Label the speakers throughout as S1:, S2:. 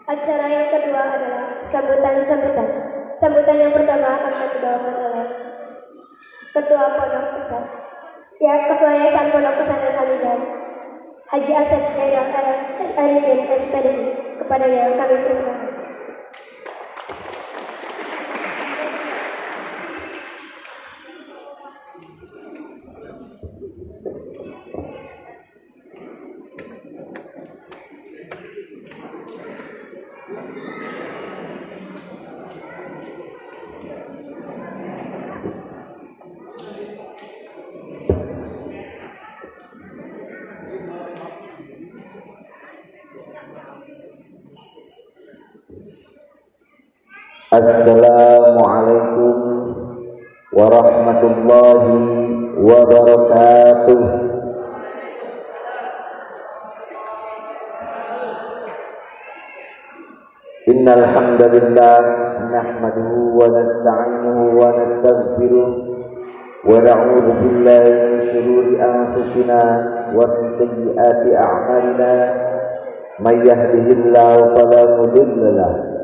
S1: Acara yang kedua adalah sambutan-sambutan. Sambutan yang pertama akan dibawakan oleh Ketua Pondok Pesantren, Ketua Yayasan Pondok Pesantren Al-Mizan, Haji Asep Zainal Arifin SPDI. Kepadanya kami persilakan.
S2: Assalamualaikum warahmatullahi wabarakatuh. Innal hamdalillah nahmaduhu wa nasta'inuhu wa nastaghfiruh wa na'udzu billahi min shururi anfusina wa min sayyiati a'malina. May yahdihillahu fala mudilla lahu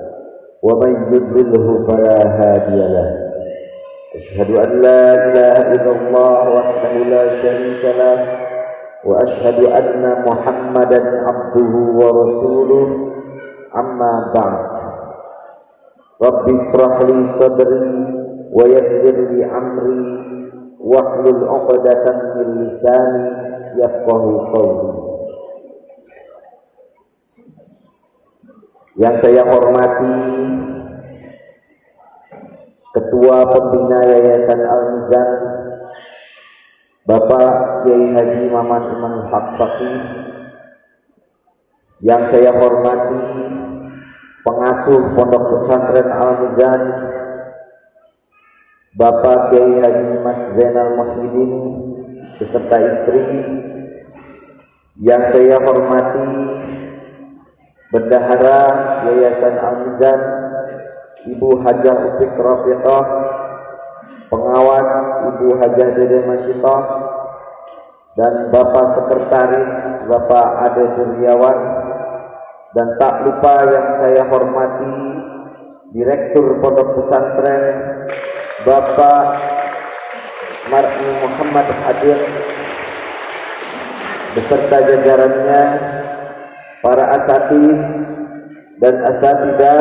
S2: wa man yudlilhu fala hadiya lahu. Asyhadu an la ilaha illallah wahdahu la syarika lah wa asyhadu anna Muhammadan abduhu wa rasuluh. Amma ba'd. Rabbi israh li sadri wa yassir li amri wahlul 'uqdatam min lisani yafqahu qawli. Yang saya hormati Ketua Pembina Yayasan Al-Mizan Bapak Kiai Haji Maman Imanul Haq Faqih. Yang saya hormati Pengasuh Pondok Pesantren Al-Mizan Bapak Kiai Haji Mas Zainal Muhyiddin beserta istri. Yang saya hormati Bendahara Yayasan Al-Mizan Ibu Hajah Upik Rafiqah, pengawas Ibu Hajah Dede Masyitah, dan Bapak Sekretaris Bapak Ade Duryawan, dan tak lupa yang saya hormati Direktur Pondok Pesantren Bapak Mar'i Muhammad Hadir beserta jajarannya, para asatidz dan asatidah,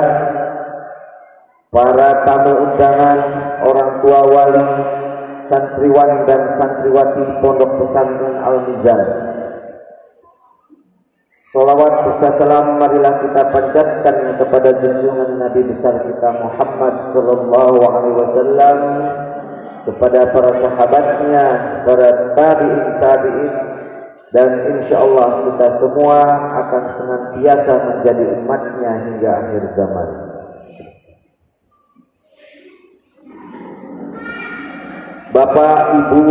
S2: para tamu undangan, orang tua wali, santriwan dan santriwati Pondok Pesantren Al-Mizan. Salawat serta salam marilah kita panjatkan kepada junjungan Nabi besar kita Muhammad sallallahu alaihi wasallam, kepada para sahabatnya, para tabi'in, dan insya Allah kita semua akan senantiasa menjadi umatnya hingga akhir zaman. Bapak, Ibu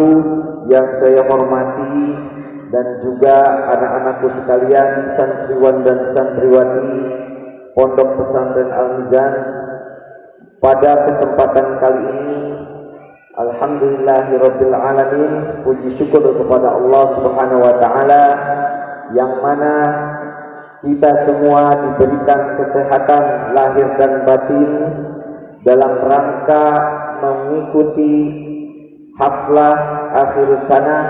S2: yang saya hormati, dan juga anak-anakku sekalian, santriwan dan santriwati Pondok Pesantren Al-Mizan, pada kesempatan kali ini alhamdulillahirabbil alamin, puji syukur kepada Allah Subhanahu wa taala yang mana kita semua diberikan kesehatan lahir dan batin dalam rangka mengikuti haflah akhir sanah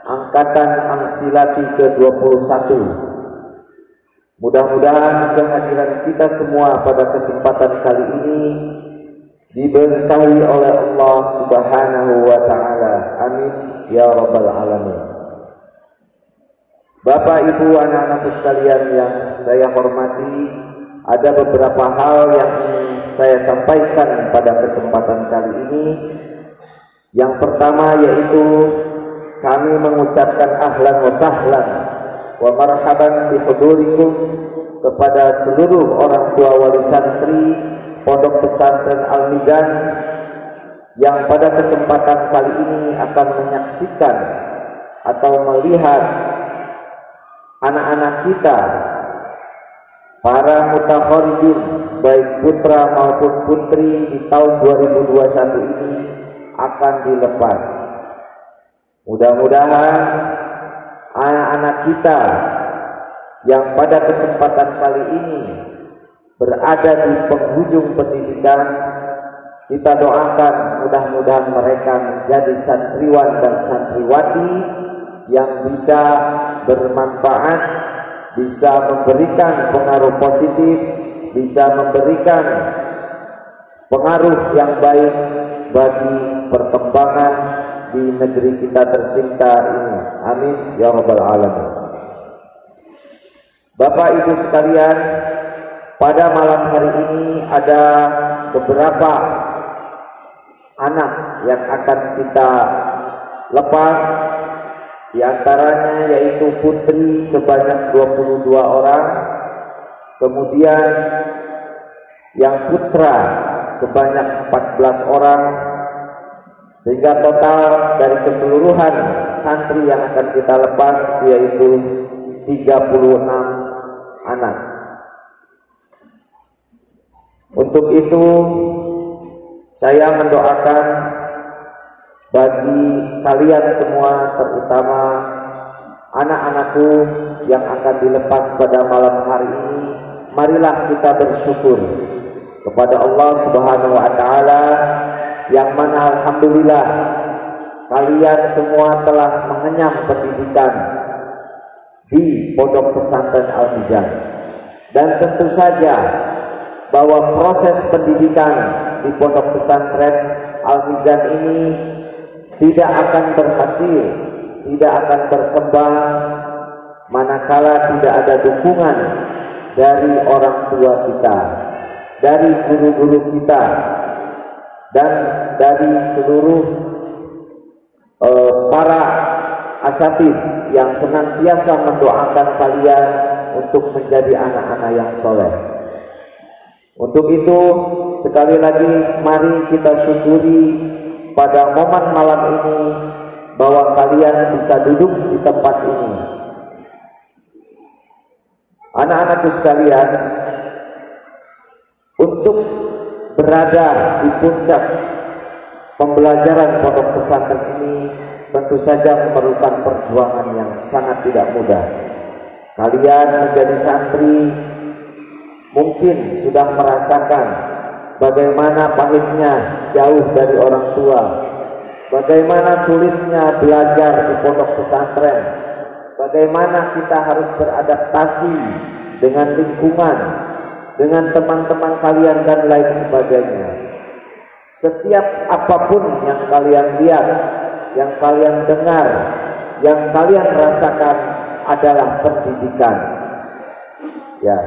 S2: angkatan Amsilati ke-21. Mudah-mudahan kehadiran kita semua pada kesempatan kali ini diberkahi oleh Allah Subhanahu wa taala. Amin ya rabbal alamin. Bapak, Ibu, anak-anakku sekalian yang saya hormati, ada beberapa hal yang ingin saya sampaikan pada kesempatan kali ini. Yang pertama yaitu kami mengucapkan ahlan wa sahlan wa marhaban bihudurikum kepada seluruh orang tua wali santri Pondok Pesantren Al-Mizan yang pada kesempatan kali ini akan menyaksikan atau melihat anak-anak kita, para mutakharijin baik putra maupun putri di tahun 2021 ini akan dilepas. Mudah-mudahan anak-anak kita yang pada kesempatan kali ini berada di penghujung pendidikan, kita doakan mudah-mudahan mereka menjadi santriwan dan santriwati yang bisa bermanfaat, bisa memberikan pengaruh positif, bisa memberikan pengaruh yang baik bagi perkembangan di negeri kita tercinta ini. Amin ya rabbal alamin. Bapak Ibu sekalian, pada malam hari ini ada beberapa anak yang akan kita lepas, di antaranya yaitu putri sebanyak 22 orang, kemudian yang putra sebanyak 14 orang, sehingga total dari keseluruhan santri yang akan kita lepas yaitu 36 anak. Untuk itu saya mendoakan bagi kalian semua, terutama anak-anakku yang akan dilepas pada malam hari ini, marilah kita bersyukur kepada Allah Subhanahu wa taala yang mana alhamdulillah kalian semua telah mengenyam pendidikan di Pondok Pesantren Al-Mizan. Dan tentu saja bahwa proses pendidikan di Pondok Pesantren Al-Mizan ini tidak akan berhasil, tidak akan berkembang manakala tidak ada dukungan dari orang tua kita, dari guru-guru kita, dan dari seluruh para asatid yang senantiasa mendoakan kalian untuk menjadi anak-anak yang soleh. Untuk itu sekali lagi mari kita syukuri pada momen malam ini bahwa kalian bisa duduk di tempat ini. Anak-anakku sekalian, untuk berada di puncak pembelajaran pondok pesantren ini tentu saja memerlukan perjuangan yang sangat tidak mudah. Kalian menjadi santri mungkin sudah merasakan bagaimana pahitnya jauh dari orang tua, bagaimana sulitnya belajar di pondok pesantren, bagaimana kita harus beradaptasi dengan lingkungan, dengan teman-teman kalian dan lain sebagainya. Setiap apapun yang kalian lihat, yang kalian dengar, yang kalian rasakan adalah pendidikan. Ya,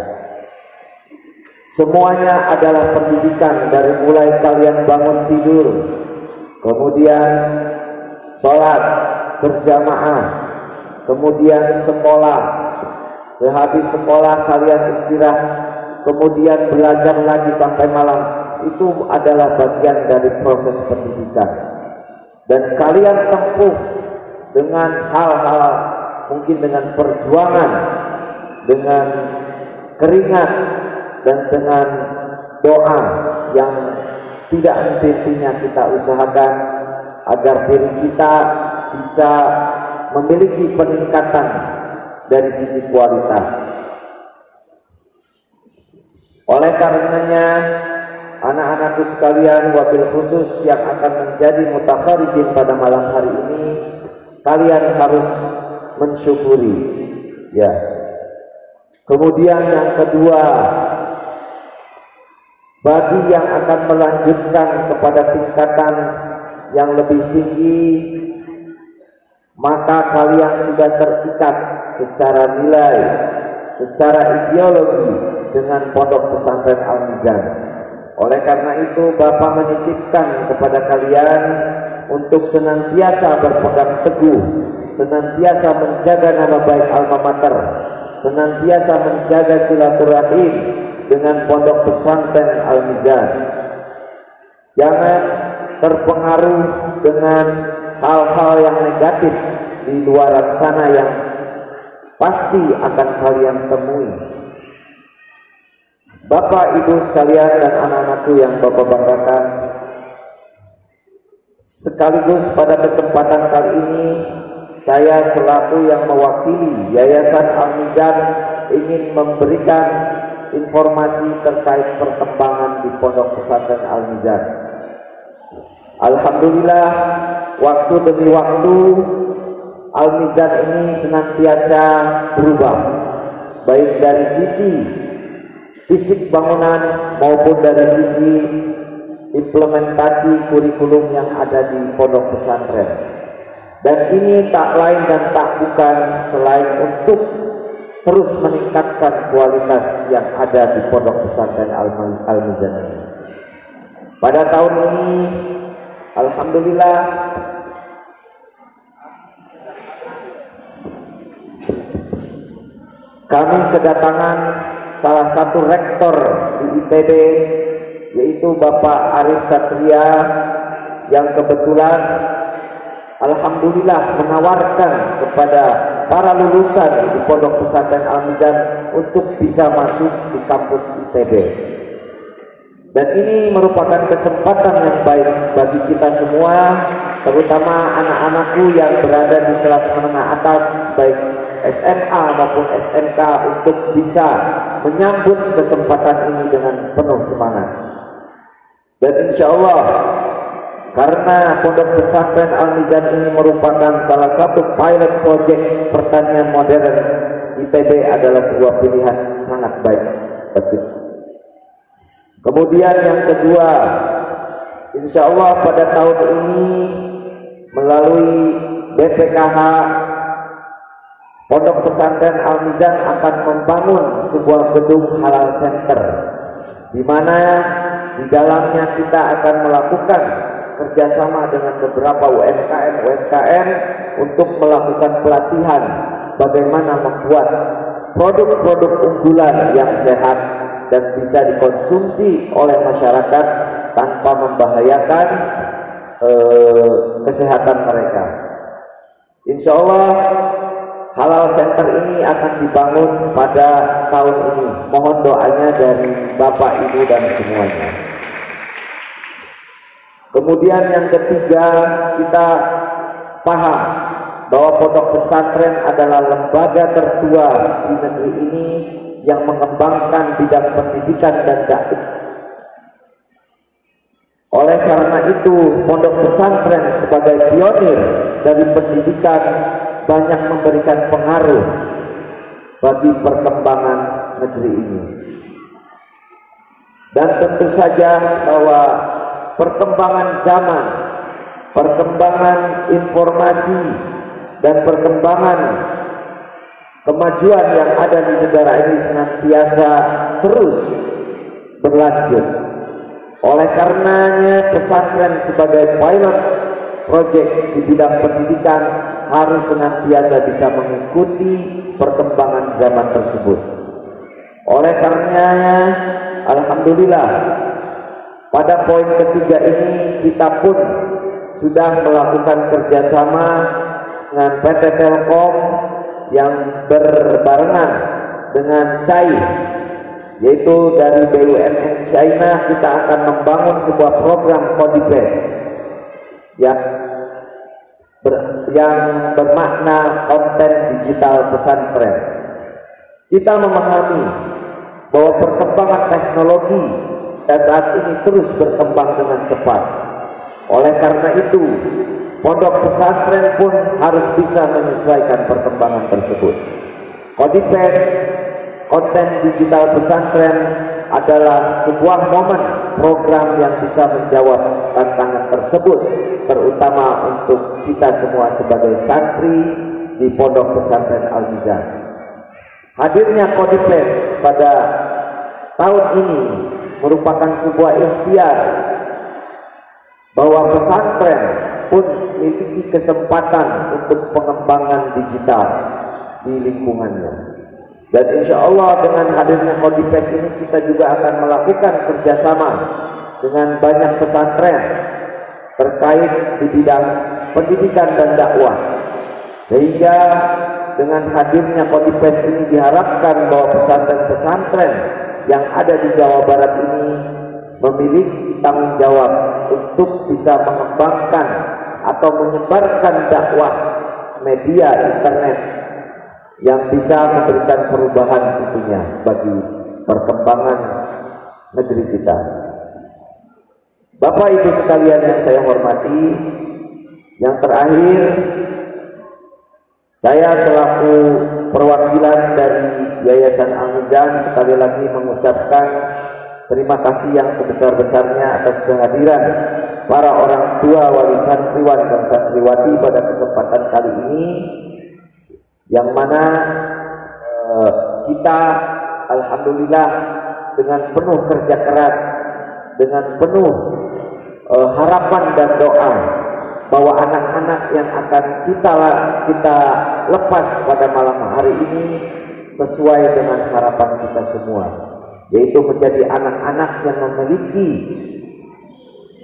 S2: semuanya adalah pendidikan, dari mulai kalian bangun tidur, kemudian sholat berjamaah, kemudian sekolah, sehabis sekolah kalian istirahat, kemudian belajar lagi sampai malam. Itu adalah bagian dari proses pendidikan, dan kalian tempuh dengan hal-hal, mungkin dengan perjuangan, dengan keringat, dan dengan doa yang tidak henti-hentinya kita usahakan agar diri kita bisa memiliki peningkatan dari sisi kualitas. Oleh karenanya, anak-anakku sekalian, wabil khusus yang akan menjadi mutakharijin pada malam hari ini, kalian harus mensyukuri. Ya. Kemudian yang kedua, bagi yang akan melanjutkan kepada tingkatan yang lebih tinggi, maka kalian sudah terikat secara nilai, secara ideologi dengan Pondok Pesantren Al-Mizan. Oleh karena itu Bapak menitipkan kepada kalian untuk senantiasa berpegang teguh, senantiasa menjaga nama baik alma mater, senantiasa menjaga silaturahim dengan Pondok Pesantren Al-Mizan. Jangan terpengaruh dengan hal-hal yang negatif di luar sana yang pasti akan kalian temui. Bapak Ibu sekalian dan anak-anakku yang Bapak banggakan, sekaligus pada kesempatan kali ini saya selaku yang mewakili Yayasan Al-Mizan ingin memberikan informasi terkait perkembangan di Pondok Pesantren Al-Mizan. Alhamdulillah, waktu demi waktu Al-Mizan ini senantiasa berubah, baik dari sisi fisik bangunan maupun dari sisi implementasi kurikulum yang ada di pondok pesantren. Dan ini tak lain dan tak bukan selain untuk terus meningkatkan kualitas yang ada di pondok pesantren Al-Mizan ini. Pada tahun ini alhamdulillah kami kedatangan salah satu rektor di ITB, yaitu Bapak Arif Satria, yang kebetulan alhamdulillah menawarkan kepada para lulusan di Pondok Pesantren Al-Mizan untuk bisa masuk di kampus ITB. Dan ini merupakan kesempatan yang baik bagi kita semua, terutama anak-anakku yang berada di kelas menengah atas, baik SMA maupun SMK, untuk bisa menyambut kesempatan ini dengan penuh semangat. Dan insya Allah, karena Pondok Pesantren Al-Mizan ini merupakan salah satu pilot project pertanian modern, ITB adalah sebuah pilihan sangat baik bagi. Kemudian yang kedua, insya Allah pada tahun ini melalui BPKH, Pondok Pesantren Al-Mizan akan membangun sebuah gedung halal center, di mana di dalamnya kita akan melakukan kerjasama dengan beberapa UMKM untuk melakukan pelatihan bagaimana membuat produk-produk unggulan yang sehat dan bisa dikonsumsi oleh masyarakat tanpa membahayakan kesehatan mereka. Insya Allah halal center ini akan dibangun pada tahun ini. Mohon doanya dari Bapak, Ibu, dan semuanya. Kemudian yang ketiga, kita paham bahwa pondok pesantren adalah lembaga tertua di negeri ini yang mengembangkan bidang pendidikan dan dakwah. Oleh karena itu, pondok pesantren sebagai pionir dari pendidikan banyak memberikan pengaruh bagi perkembangan negeri ini. Dan tentu saja bahwa perkembangan zaman, perkembangan informasi, dan perkembangan kemajuan yang ada di negara ini senantiasa terus berlanjut. Oleh karenanya, pesantren sebagai pilot project di bidang pendidikan harus senantiasa bisa mengikuti perkembangan zaman tersebut. Oleh karenanya, alhamdulillah, pada poin ketiga ini kita pun sudah melakukan kerjasama dengan PT Telkom yang berbarengan dengan CAI, yaitu dari BUMN China. Kita akan membangun sebuah program Kodipes yang bermakna konten digital pesantren. Kita memahami bahwa perkembangan teknologi saat ini terus berkembang dengan cepat. Oleh karena itu, pondok pesantren pun harus bisa menyesuaikan perkembangan tersebut. Kodipes, konten digital pesantren, adalah sebuah momen program yang bisa menjawab tantangan tersebut, terutama untuk kita semua sebagai santri di Pondok Pesantren Al-Mizan. Hadirnya Kodipes pada tahun ini merupakan sebuah ikhtiar bahwa pesantren pun memiliki kesempatan untuk pengembangan digital di lingkungannya. Dan insya Allah dengan hadirnya Kodipes ini kita juga akan melakukan kerjasama dengan banyak pesantren terkait di bidang pendidikan dan dakwah, sehingga dengan hadirnya Kodipes ini diharapkan bahwa pesantren-pesantren yang ada di Jawa Barat ini memiliki tanggung jawab untuk bisa mengembangkan atau menyebarkan dakwah media internet yang bisa memberikan perubahan tentunya bagi perkembangan negeri kita. Bapak Ibu sekalian yang saya hormati, yang terakhir, saya selaku perwakilan dari Yayasan Al-Mizan sekali lagi mengucapkan terima kasih yang sebesar-besarnya atas kehadiran para orang tua wali santriwan dan santriwati pada kesempatan kali ini, yang mana kita alhamdulillah dengan penuh kerja keras, dengan penuh harapan dan doa bahwa anak-anak yang akan kita lepas pada malam hari ini sesuai dengan harapan kita semua, yaitu menjadi anak-anak yang memiliki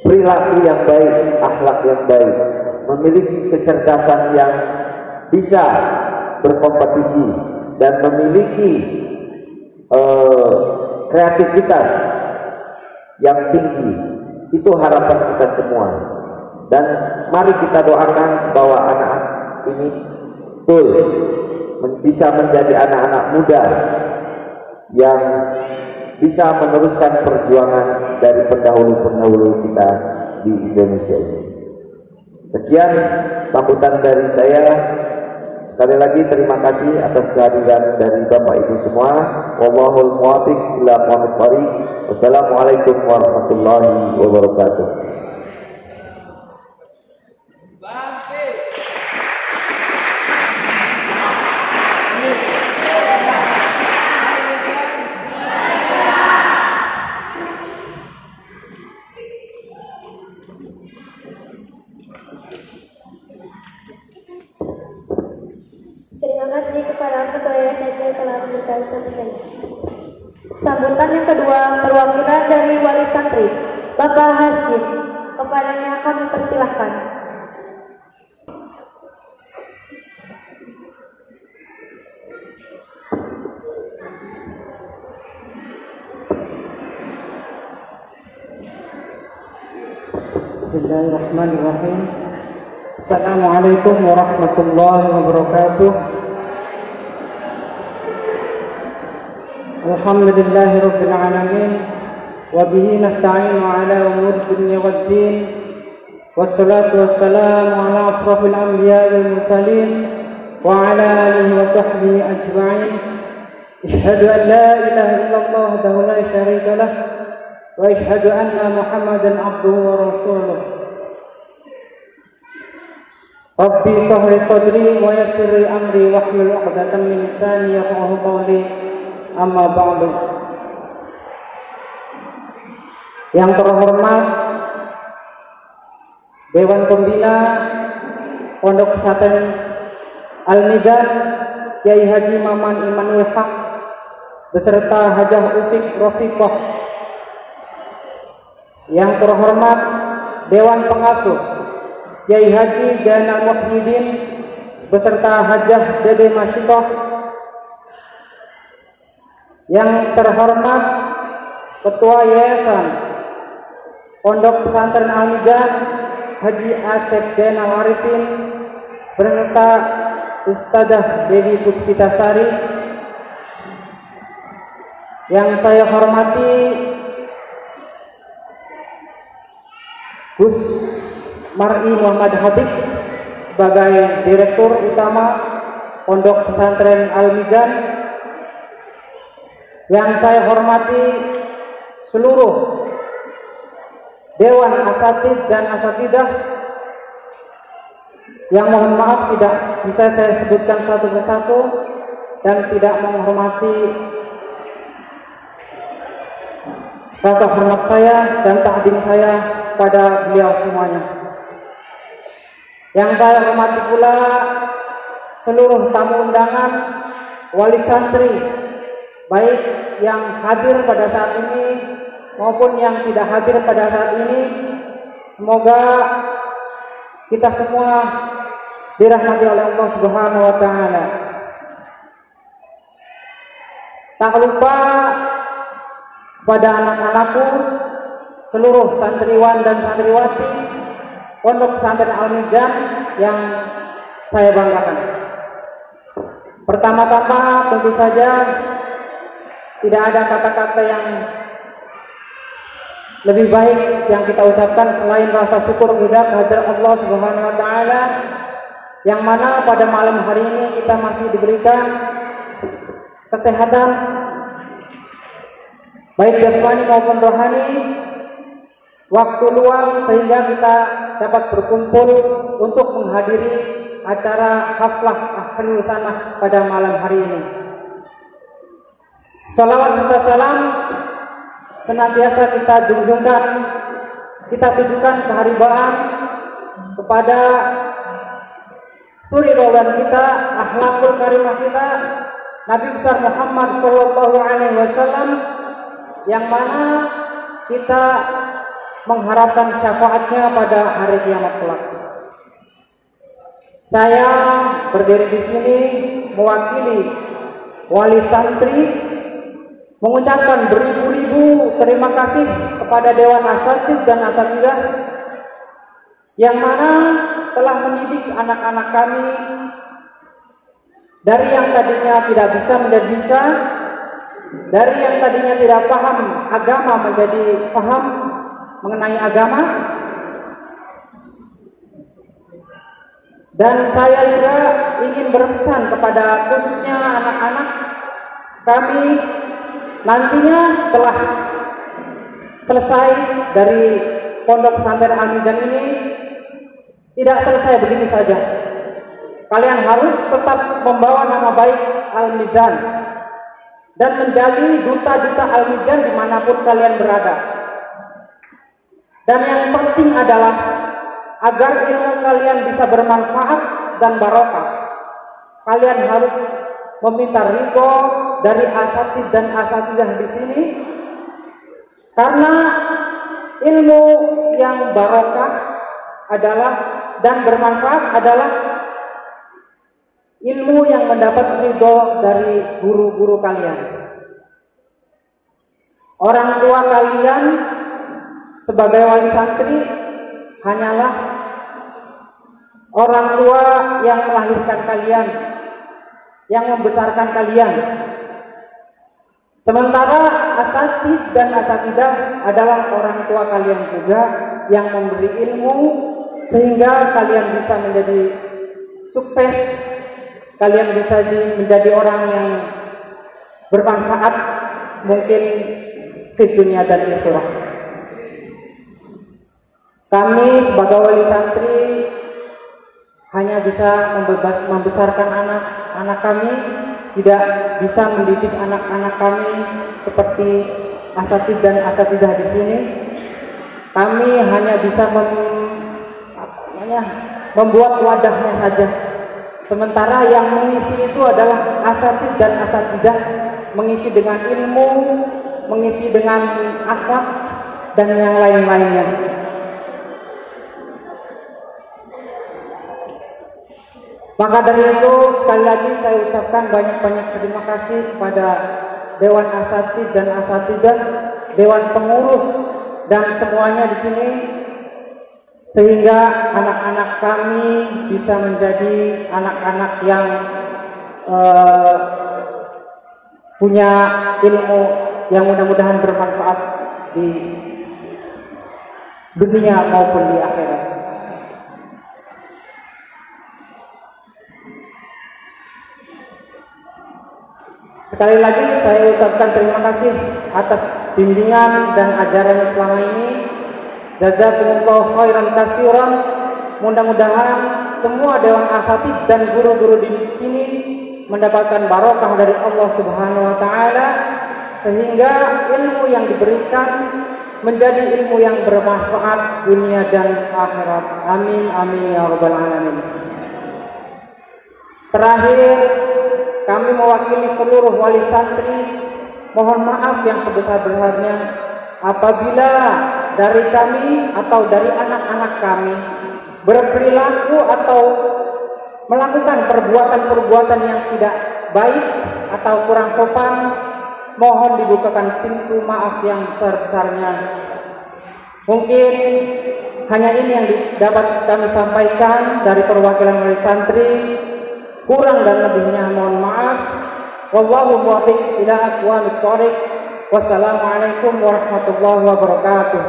S2: perilaku yang baik, akhlak yang baik, memiliki kecerdasan yang bisa berkompetisi dan memiliki kreativitas yang tinggi. Itu harapan kita semua, dan mari kita doakan bahwa anak-anak ini betul bisa menjadi anak-anak muda yang bisa meneruskan perjuangan dari pendahulu-pendahulu kita di Indonesia ini. Sekian sambutan dari saya. Sekali lagi terima kasih atas kehadiran dari Bapak Ibu semua. Wallahul muwaffiq ila aqwamit thoriq. Wassalamualaikum warahmatullahi wabarakatuh.
S1: Terima kasih kepada Ketua Yayasan yang telah memberikan sambutan.
S3: Sambutan yang kedua, perwakilan dari wali santri, Bapak Hashim. Kepadanya kami persilahkan.
S4: Bismillahirrahmanirrahim. Assalamualaikum warahmatullahi wabarakatuh. Alhamdulillahi rabbil alamin, wa bihi nasta'inu ala umuri dunya waddin, wassalatu wassalamu ala asrafil anbiya wal mursalin wa ala alihi wa sahbihi ajma'in. Asyhadu an la ilaha illallah wahdahu la syarika lah, wa asyhadu anna Muhammadan abduhu wa rasuluh. Rabbi sahli sadri wa yassir amri wahlul 'uqdatam min lisani yafqahu qawli. Amma ba'du. Yang terhormat Dewan Pembina Pondok Pesantren Al-Mizan Kiai Haji Maman Imanul Haq beserta Hajah Ufik Rofiqoh. Yang terhormat Dewan Pengasuh Kiai Haji Jainal Muhyiddin beserta Hajah Dede Masyitoh. Yang terhormat Ketua Yayasan Pondok Pesantren Al-Mizan Haji Asep Jainal Arifin beserta Ustadzah Dewi Puspitasari. Yang saya hormati Gus Mar'i Muhammad Habib sebagai Direktur Utama Pondok Pesantren Al-Mizan. Yang saya hormati seluruh Dewan Asatid dan Asatidah, yang mohon maaf tidak bisa saya sebutkan satu persatu dan tidak menghormati rasa hormat saya dan takdim saya pada beliau semuanya. Yang saya hormati pula seluruh tamu undangan, wali santri, baik yang hadir pada saat ini maupun yang tidak hadir pada saat ini. Semoga kita semua dirahmati oleh Allah Subhanahu wa taala. Tak lupa pada anak-anakku, seluruh santriwan dan santriwati Pondok Pesantren Al-Mizan yang saya banggakan. Pertama-tama tentu saja tidak ada kata-kata yang lebih baik yang kita ucapkan selain rasa syukur kita kehadirat Allah Subhanahu wa taala, yang mana pada malam hari ini kita masih diberikan kesehatan baik jasmani maupun rohani, waktu luang sehingga kita dapat berkumpul untuk menghadiri acara haflah akhirul sanah pada malam hari ini. Salawat serta salam senantiasa kita junjungkan, kita tujukan keharibaan kepada suri tauladan kita, akhlakul karimah kita, Nabi besar Muhammad sallallahu alaihi wasallam, yang mana kita mengharapkan syafaatnya pada hari kiamat kelak. Saya berdiri di sini mewakili wali santri mengucapkan beribu-ribu terima kasih kepada Dewan Asatidz dan Asatidah yang mana telah mendidik anak-anak kami dari yang tadinya tidak bisa menjadi bisa, dari yang tadinya tidak paham agama menjadi paham mengenai agama. Dan saya juga ingin berpesan kepada khususnya anak-anak kami nantinya setelah selesai dari pondok pesantren Al-Mizan ini, tidak selesai begitu saja. Kalian harus tetap membawa nama baik Al-Mizan dan menjadi duta-duta Al-Mizan dimanapun kalian berada. Dan yang penting adalah agar ilmu kalian bisa bermanfaat dan barokah, kalian harus meminta ridho dari asatidz dan asatidah di sini, karena ilmu yang barokah adalah dan bermanfaat adalah ilmu yang mendapat ridho dari guru-guru kalian. Orang tua kalian sebagai wali santri hanyalah orang tua yang melahirkan kalian, yang membesarkan kalian. Sementara asatidz dan asatidah adalah orang tua kalian juga yang memberi ilmu sehingga kalian bisa menjadi sukses, kalian bisa menjadi orang yang bermanfaat mungkin di dunia dan akhirat. Kami sebagai wali santri hanya bisa membesarkan anak-anak kami, tidak bisa mendidik anak-anak kami seperti asatidz dan asatidah di sini. Kami hanya bisa membuat wadahnya saja. Sementara yang mengisi itu adalah asatidz dan asatidah, mengisi dengan ilmu, mengisi dengan akhlak dan yang lain-lainnya. Maka dari itu sekali lagi saya ucapkan banyak-banyak terima kasih kepada Dewan Asatidz dan Asatidah, Dewan Pengurus dan semuanya di sini, sehingga anak-anak kami bisa menjadi anak-anak yang punya ilmu yang mudah-mudahan bermanfaat di dunia maupun di akhirat. Sekali lagi saya ucapkan terima kasih atas bimbingan dan ajaran selama ini. Jazakumullah khairan katsiran. Mudah-mudahan semua Dewan Asatidz dan guru-guru di sini mendapatkan barokah dari Allah Subhanahu wa taala sehingga ilmu yang diberikan menjadi ilmu yang bermanfaat dunia dan akhirat. Amin amin ya rabbal alamin. Terakhir, kami mewakili seluruh wali santri mohon maaf yang sebesar-besarnya apabila dari kami atau dari anak-anak kami berperilaku atau melakukan perbuatan-perbuatan yang tidak baik atau kurang sopan. Mohon dibukakan pintu maaf yang besar-besarnya. Mungkin hanya ini yang dapat kami sampaikan dari perwakilan wali santri. Kurang dan lebihnya mohon maaf. Wallahu muwaffiq ila aqwamit thoriq. Wassalamualaikum warahmatullahi wabarakatuh.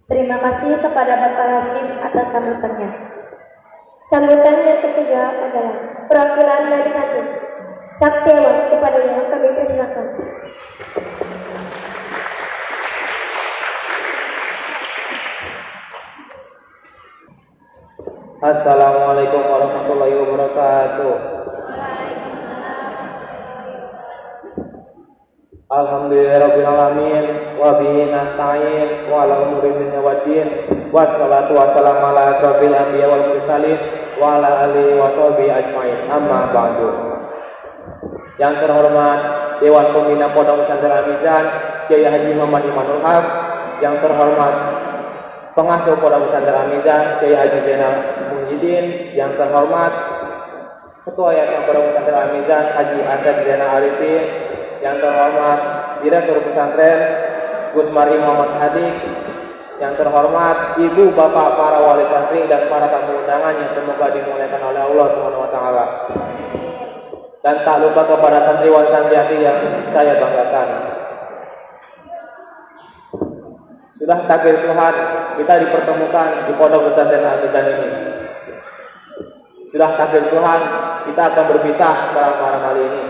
S3: Terima kasih kepada Bapak Hashim atas sambutannya.
S1: Sambutan yang ketiga adalah perwakilan dari santri. Saktiawan, kepadanya kami persilakan.
S5: Assalamualaikum warahmatullahi wabarakatuh. Alhamdulillahirabbil alamin wa bihi nasta'in wa ala umuri dunya waddin wassalatu wassalamu ala asrofil anbiya wal mursalin wa ala alihi wa sahbihi ajmain. Amma ba'du. Yang terhormat Dewan Pembina Pondok Pesantren Al-Mizan Kiai Haji Muhammad Imanul Haq, yang terhormat Pengasuh Pondok Pesantren Al-Mizan Kiai Haji Zainal Muhyiddin, yang terhormat Ketua Yayasan Pondok Pesantren Al-Mizan Haji Asep Zainal Arifin, yang terhormat Direktur Pesantren Gus Mari Muhammad Hadi, yang terhormat Ibu Bapak para wali santri dan para tamu undangan yang semoga dimuliakan oleh Allah Subhanahu wa taala. Dan tak lupa kepada santriwan santriwati yang saya banggakan. Sudah takdir Tuhan kita dipertemukan di Pondok Pesantren Al-Mizan ini. Sudah takdir Tuhan kita akan berpisah setelah malam hari ini.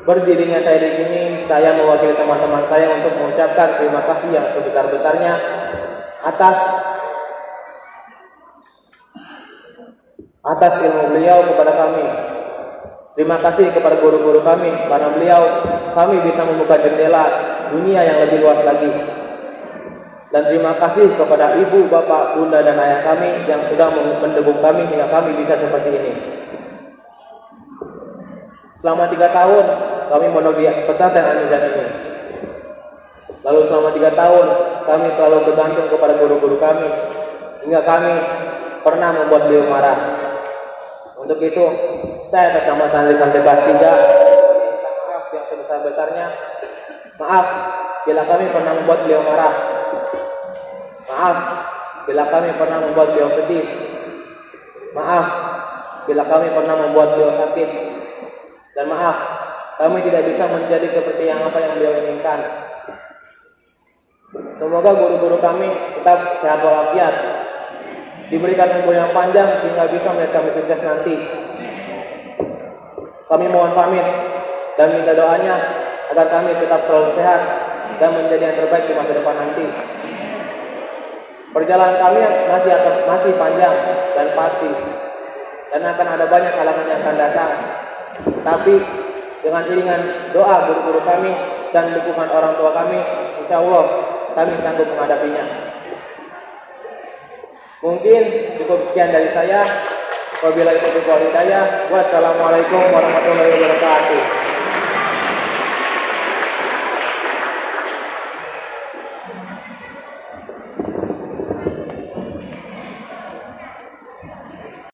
S5: Berdirinya saya di sini, saya mewakili teman-teman saya untuk mengucapkan terima kasih yang sebesar-besarnya atas ilmu beliau kepada kami. Terima kasih kepada guru-guru kami, karena beliau kami bisa membuka jendela dunia yang lebih luas lagi. Dan terima kasih kepada ibu, bapak, bunda, dan ayah kami yang sudah mendukung kami hingga kami bisa seperti ini. Selama 3 tahun kami mondok di pesantren Al-Mizan ini. Lalu selama 3 tahun kami selalu bergantung kepada guru-guru kami hingga kami pernah membuat beliau marah. Untuk itu saya atas nama santri-santri kelas 3 minta maaf yang sebesar-besarnya. Maaf bila kami pernah membuat beliau marah. Maaf bila kami pernah membuat beliau sedih. Maaf bila kami pernah membuat beliau sakit. Dan maaf, kami tidak bisa menjadi seperti apa yang beliau inginkan. Semoga guru-guru kami tetap sehat walafiat, diberikan umur yang panjang sehingga bisa melihat kami sukses nanti. Kami mohon pamit dan minta doanya agar kami tetap selalu sehat dan menjadi yang terbaik di masa depan nanti. Perjalanan kami masih panjang dan pasti, dan akan ada banyak halangan yang akan datang. Tapi dengan iringan doa guru-guru kami dan dukungan orang tua kami, insya Allah kami sanggup menghadapinya. Mungkin cukup sekian dari saya. Wabillahi taufiq wal hidayah. Wassalamualaikum warahmatullahi wabarakatuh.